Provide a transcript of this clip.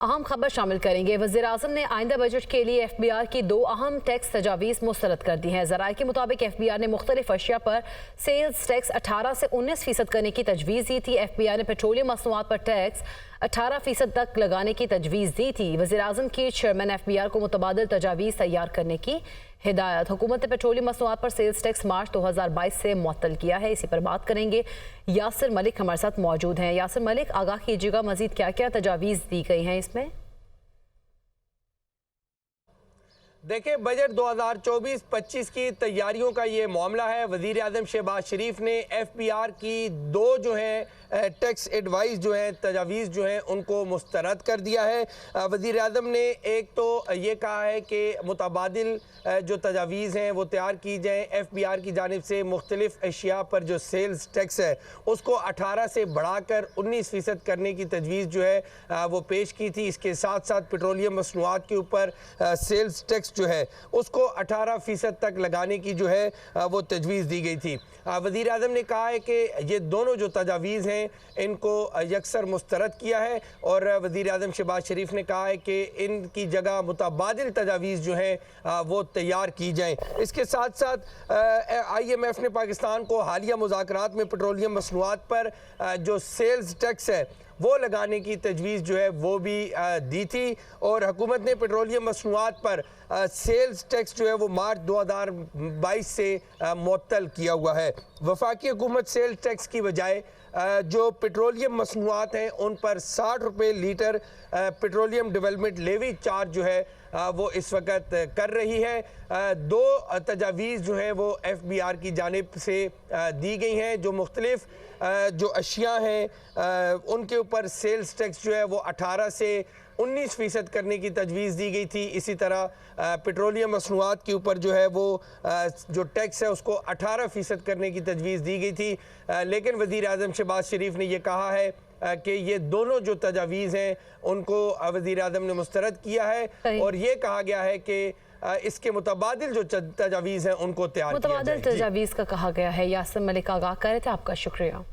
अहम खबर शामिल करेंगे। वज़ीर-ए-आज़म ने आइंदा बजट के लिए FBR की 2 अहम टैक्स तजावीज़ मुस्तरद कर दी हैं। ज़राए के मुताबिक FBR ने मुख्तलिफ अशिया पर सेल्स टैक्स 18 से 19% करने की तजवीज़ दी थी। FBR ने पेट्रोलियम मसनूआत पर टैक्स 18% तक लगाने की तजवीज़ दी थी। वज़ीर-ए-आज़म की चेयरमैन FBR को मुतबादिल तजावीज़ तैयार करने की हिदायत। हुकूमत ने पेट्रोलियम मसनूआत पर सेल्स टैक्स मार्च 2022 से मुअत्तल किया है। इसी पर बात करेंगे। यासिर मलिक हमारे साथ मौजूद हैं। यासिर मलिक, आगाह कीजिएगा, मजीद क्या क्या तजावीज़ दी गई हैं इसमें? देखिए, बजट 2024-25 की तैयारियों का ये मामला है। वज़ीर आज़म शहबाज शरीफ ने FBR की 2 जो हैं टैक्स एडवाइस जो हैं तजावीज़ जो हैं उनको मुस्तरद कर दिया है। वज़ीर आज़म ने एक तो ये कहा है कि मुतबादिल जो तजावीज़ हैं वो तैयार की जाएँ। FBR की जानिब से मुख्तलिफ अशिया पर जो सेल्स टैक्स है उसको 18 से बढ़ाकर 19% करने की तजवीज़ जो है वो पेश की थी। इसके साथ साथ पेट्रोलियम मसनूआत के ऊपर सेल्स टैक्स जो है उसको 18% तक लगाने की जो है वो तजवीज़ दी गई थी। वज़ीर आज़म ने कहा है कि ये दोनों जो तजावीज़ हैं इनको यकसर मुस्तरद किया है और वज़ीर आज़म शहबाज शरीफ ने कहा है कि इनकी जगह मुतबादिल तजावीज़ जो हैं वो तैयार की जाएँ। इसके साथ साथ IMF ने पाकिस्तान को हालिया मुज़ाकरात में पेट्रोलियम मसनूआत पर जो सेल्स टैक्स है वो लगाने की तजवीज़ जो है वो भी दी थी और हुकूमत ने पेट्रोलियम मसनूआत पर सेल्स टैक्स जो है वो मार्च 2022 से मुअत्तल किया हुआ है। वफाकी हुकूमत सेल्स टैक्स की बजाय जो पेट्रोलियम मसनूआत हैं उन पर 60 रुपये litre petroleum development levy charge जो है वो इस वक्त कर रही है। 2 तजावीज़ जो हैं वो FBR की जानिब से दी गई हैं। जो मुख्तलिफ जो अशिया हैं उनके ऊपर सेल्स टैक्स जो है वो 18 से 19% करने की तजवीज़ दी गई थी। इसी तरह पेट्रोलियम मसनूआत के ऊपर जो है वो जो टैक्स है उसको 18% करने की तजवीज़ दी गई थी। लेकिन वज़ीर आज़म शहबाज शरीफ ने यह कहा है कि ये दोनों जो तजावीज़ हैं उनको वज़ीर आज़म ने मुस्तरद किया है और ये कहा गया है कि इसके मुतबादिल जो तजावीज़ हैं उनको तैयार किया जाए। मुतबादिल तजावीज़ का कहा गया है। यासिर मलिक आगाह कर रहे थे, आपका शुक्रिया।